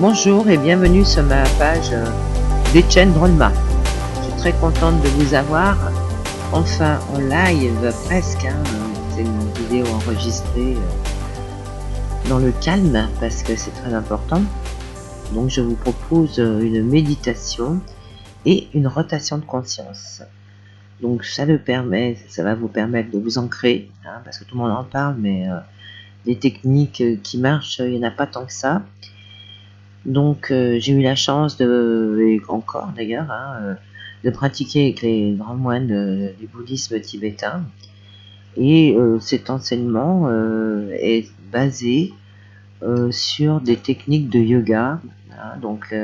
Bonjour et bienvenue sur ma page d'Etienne Drolma. Je suis très contente de vous avoir enfin en live presque. C'est une vidéo enregistrée dans le calme parce que c'est très important. Donc je vous propose une méditation et une rotation de conscience. Donc ça va vous permettre de vous ancrer, parce que tout le monde en parle, mais des techniques qui marchent, il n'y en a pas tant que ça. Donc j'ai eu la chance et encore d'ailleurs, de pratiquer avec les grands moines du bouddhisme tibétain. Et cet enseignement est basé sur des techniques de yoga, donc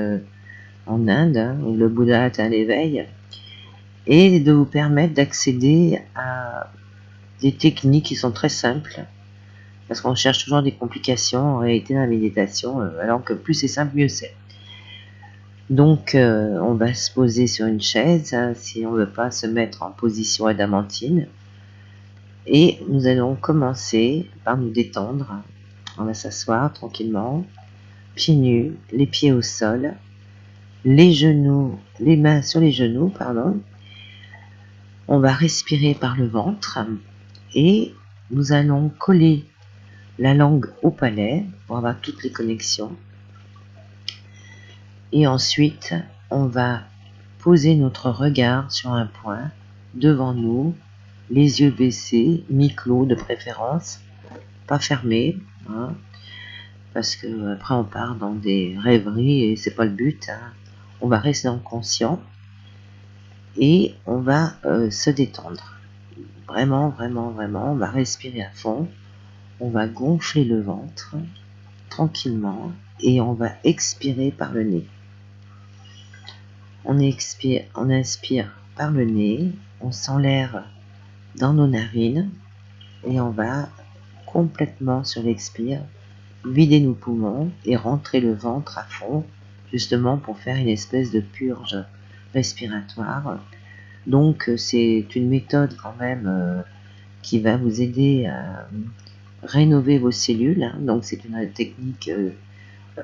en Inde, où le Bouddha atteint l'éveil, et de vous permettre d'accéder à des techniques qui sont très simples, parce qu'on cherche toujours des complications en réalité dans la méditation, alors que plus c'est simple, mieux c'est. Donc on va se poser sur une chaise, si on ne veut pas se mettre en position adamantine. Et nous allons commencer par nous détendre. On va s'asseoir tranquillement, pieds nus, les pieds au sol, les mains sur les genoux, pardon. On va respirer par le ventre et nous allons coller la langue au palais pour avoir toutes les connexions. Et ensuite, on va poser notre regard sur un point devant nous, les yeux baissés, mi-clos de préférence, pas fermés, parce que après on part dans des rêveries et c'est pas le but. On va rester en conscient et on va se détendre. Vraiment, vraiment, vraiment, on va respirer à fond, on va gonfler le ventre tranquillement et on va expirer par le nez. On inspire par le nez, on sent l'air dans nos narines et on va complètement sur l'expire vider nos poumons et rentrer le ventre à fond, justement pour faire une espèce de purge respiratoire. Donc c'est une méthode quand même qui va vous aider à rénover vos cellules. Donc c'est une technique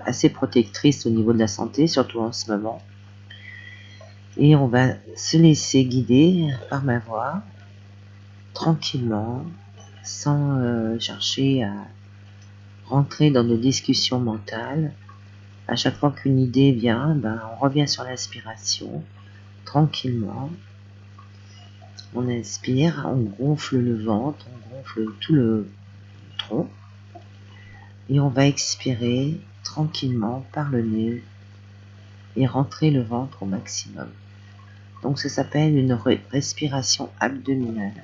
assez protectrice au niveau de la santé, surtout en ce moment. Et on va se laisser guider par ma voix, tranquillement, sans chercher à rentrer dans nos discussions mentales. À chaque fois qu'une idée vient, on revient sur l'inspiration, tranquillement. On inspire, on gonfle le ventre, on gonfle tout le tronc. Et on va expirer tranquillement par le nez et rentrer le ventre au maximum. Donc ça s'appelle une respiration abdominale.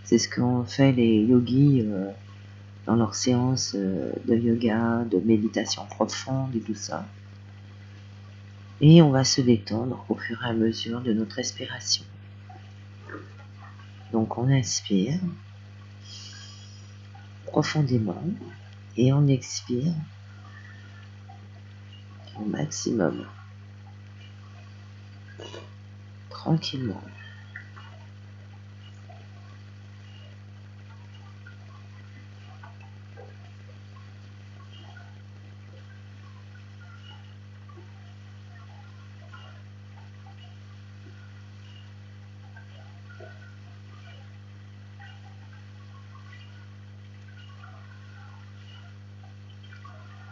C'est ce qu'ont fait les yogis dans leurs séances de yoga, de méditation profonde et tout ça. Et on va se détendre au fur et à mesure de notre respiration. Donc on inspire profondément et on expire au maximum, tranquillement.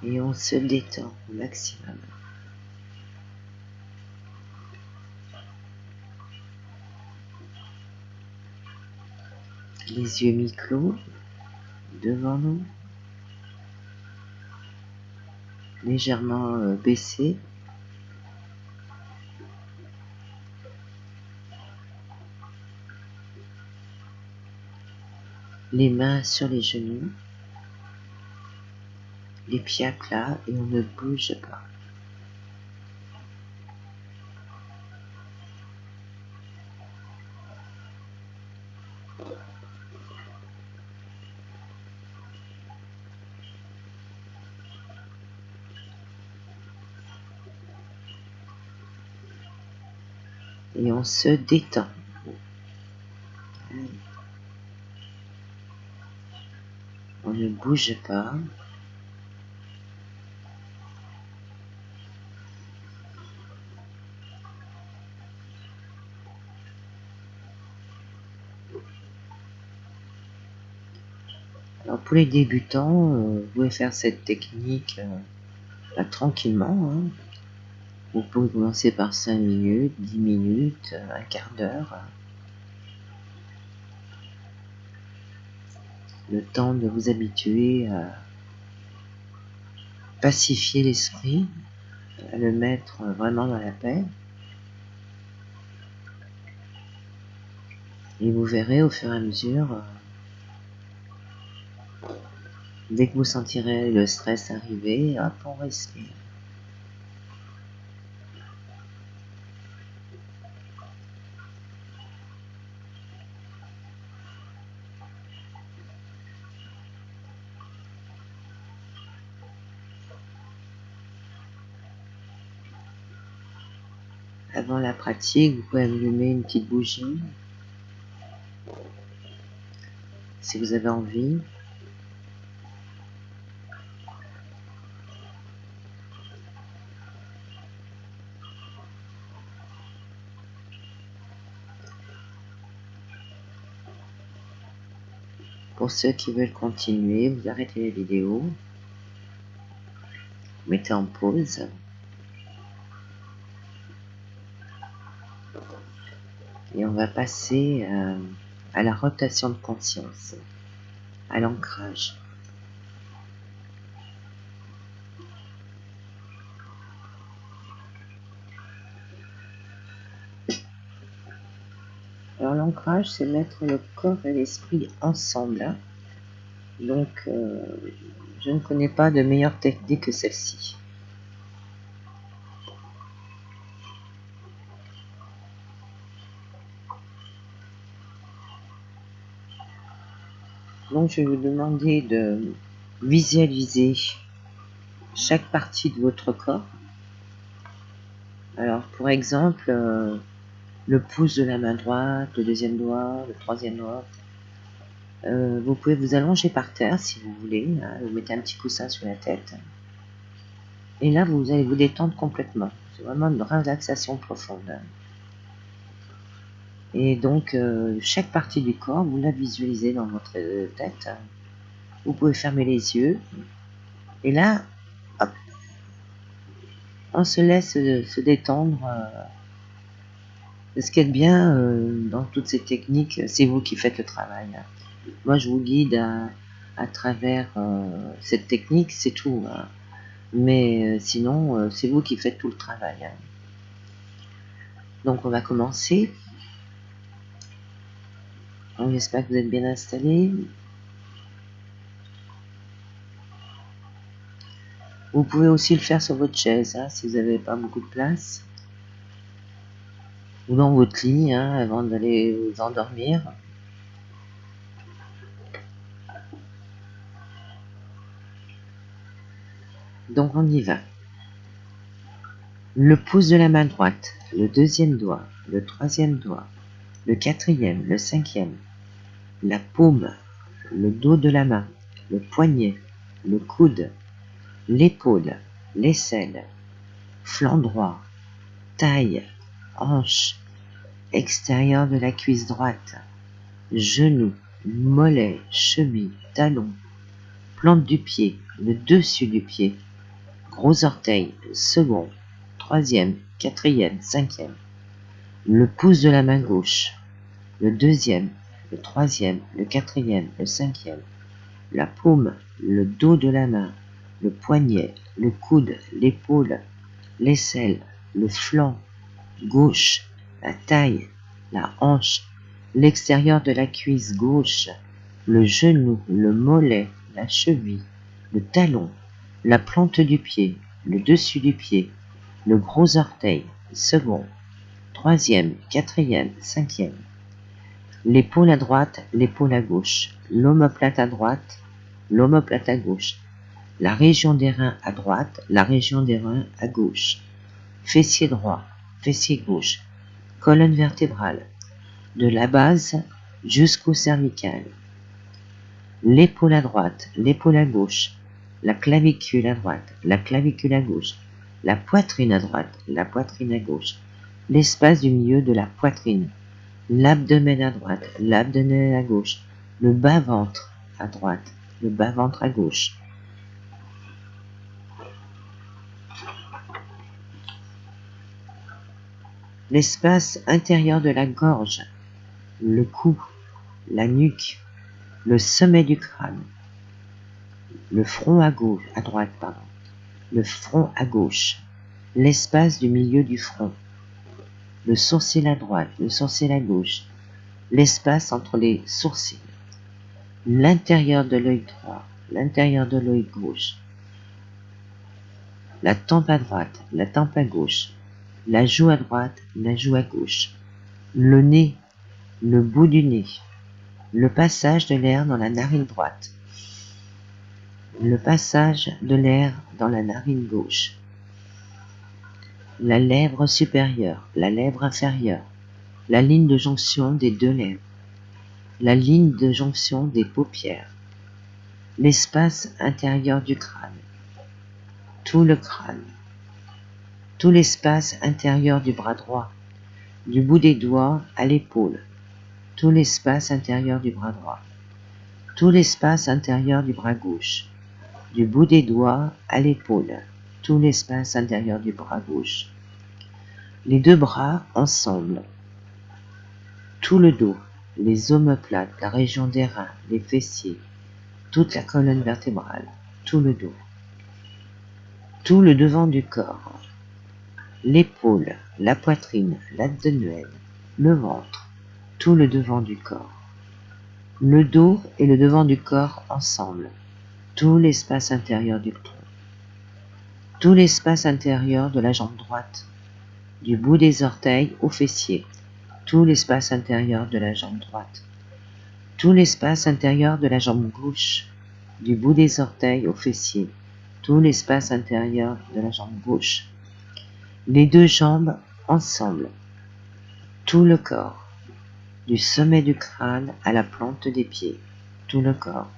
Et on se détend au maximum. Les yeux mi-clos devant nous, légèrement baissés. Les mains sur les genoux, les pieds à plat et on ne bouge pas. Et on se détend. On ne bouge pas. Alors pour les débutants, vous pouvez faire cette technique tranquillement. Hein. Vous pouvez commencer par 5 minutes, 10 minutes, un quart d'heure. Le temps de vous habituer à pacifier l'esprit, à le mettre vraiment dans la paix. Et vous verrez au fur et à mesure, dès que vous sentirez le stress arriver, hop, on respire. Avant la pratique, vous pouvez allumer une petite bougie, si vous avez envie. Pour ceux qui veulent continuer, vous arrêtez la vidéo, vous mettez en pause. Et on va passer à la rotation de conscience, à l'ancrage. Alors l'ancrage, c'est mettre le corps et l'esprit ensemble. Hein. Donc, je ne connais pas de meilleure technique que celle-ci. Donc, je vais vous demander de visualiser chaque partie de votre corps. Alors, pour exemple, le pouce de la main droite, le deuxième doigt, le troisième doigt. Vous pouvez vous allonger par terre si vous voulez. Hein, vous mettez un petit coussin sur la tête. Et là, vous allez vous détendre complètement. C'est vraiment une relaxation profonde. Et donc, chaque partie du corps, vous la visualisez dans votre tête. Vous pouvez fermer les yeux. Et là, hop, on se laisse se détendre. Ce qui est bien dans toutes ces techniques, c'est vous qui faites le travail. Moi, je vous guide à travers cette technique, c'est tout. Hein. Mais sinon, c'est vous qui faites tout le travail. Hein. Donc, on va commencer. J'espère que vous êtes bien installés. Vous pouvez aussi le faire sur votre chaise, hein, si vous n'avez pas beaucoup de place. Ou dans votre lit, hein, avant d'aller vous endormir. Donc on y va. Le pouce de la main droite, le deuxième doigt, le troisième doigt, le quatrième, le cinquième, la paume, le dos de la main, le poignet, le coude, l'épaule, l'aisselle, flanc droit, taille, hanche, extérieur de la cuisse droite, genou, mollet, cheville, talon, plante du pied, le dessus du pied, gros orteil, second, troisième, quatrième, cinquième, le pouce de la main gauche, le deuxième, le troisième, le quatrième, le cinquième, la paume, le dos de la main, le poignet, le coude, l'épaule, l'aisselle, le flanc gauche, la taille, la hanche, l'extérieur de la cuisse gauche, le genou, le mollet, la cheville, le talon, la plante du pied, le dessus du pied, le gros orteil, second, troisième, quatrième, cinquième, l'épaule à droite, l'épaule à gauche, l'omoplate à droite, l'omoplate à gauche, la région des reins à droite, la région des reins à gauche, fessier droit, fessier gauche, colonne vertébrale, de la base jusqu'au cervical, l'épaule à droite, l'épaule à gauche, la clavicule à droite, la clavicule à gauche, la poitrine à droite, la poitrine à gauche, l'espace du milieu de la poitrine, l'abdomen à droite, l'abdomen à gauche, le bas-ventre à droite, le bas-ventre à gauche, l'espace intérieur de la gorge, le cou, la nuque, le sommet du crâne, le front à gauche, à droite, pardon, le front à gauche, l'espace du milieu du front, le sourcil à droite, le sourcil à gauche, l'espace entre les sourcils, l'intérieur de l'œil droit, l'intérieur de l'œil gauche, la tempe à droite, la tempe à gauche, la joue à droite, la joue à gauche, le nez, le bout du nez, le passage de l'air dans la narine droite, le passage de l'air dans la narine gauche, la lèvre supérieure, la lèvre inférieure, la ligne de jonction des deux lèvres, la ligne de jonction des paupières, l'espace intérieur du crâne, tout le crâne, tout l'espace intérieur du bras droit, du bout des doigts à l'épaule, tout l'espace intérieur du bras droit, tout l'espace intérieur du bras gauche, du bout des doigts à l'épaule, tout l'espace intérieur du bras gauche, les deux bras ensemble, tout le dos, les omoplates, la région des reins, les fessiers, toute la colonne vertébrale, tout le dos, tout le devant du corps, l'épaule, la poitrine, l'abdomen, le ventre, tout le devant du corps, le dos et le devant du corps ensemble, tout l'espace intérieur du tronc, tout l'espace intérieur de la jambe droite, du bout des orteils au fessier, tout l'espace intérieur de la jambe droite, tout l'espace intérieur de la jambe gauche, du bout des orteils au fessier, tout l'espace intérieur de la jambe gauche, les deux jambes ensemble, tout le corps, du sommet du crâne à la plante des pieds, tout le corps,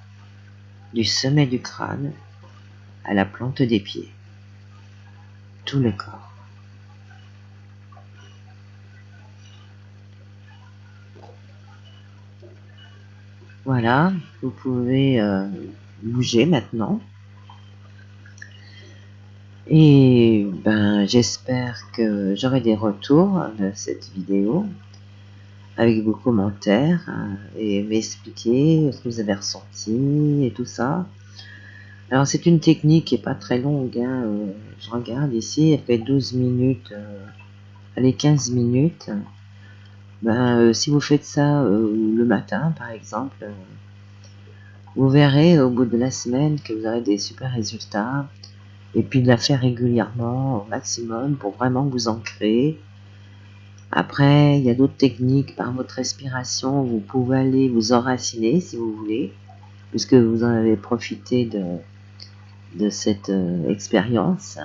du sommet du crâne à la plante des pieds, tout le corps. Voilà, vous pouvez bouger maintenant. Et ben, j'espère que j'aurai des retours de cette vidéo avec vos commentaires et m'expliquer ce que vous avez ressenti et tout ça. Alors c'est une technique qui est pas très longue, je regarde ici, elle fait 12 minutes, allez 15 minutes. Ben, si vous faites ça le matin par exemple, vous verrez au bout de la semaine que vous aurez des super résultats. Et puis de la faire régulièrement au maximum pour vraiment vous ancrer. Après, il y a d'autres techniques par votre respiration. Vous pouvez aller vous enraciner si vous voulez, puisque vous en avez profité de cette expérience.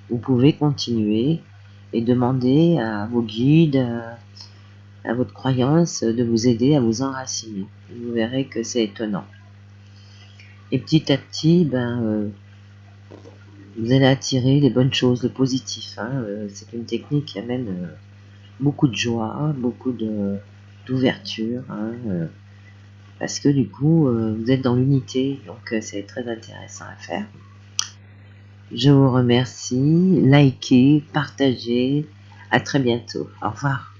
Vous pouvez continuer et demander à vos guides, à votre croyance de vous aider à vous enraciner. Vous verrez que c'est étonnant. Et petit à petit, vous allez attirer les bonnes choses, le positif. C'est une technique qui amène beaucoup de joie, beaucoup d'ouverture, parce que du coup, vous êtes dans l'unité, donc c'est très intéressant à faire. Je vous remercie, likez, partagez, à très bientôt. Au revoir.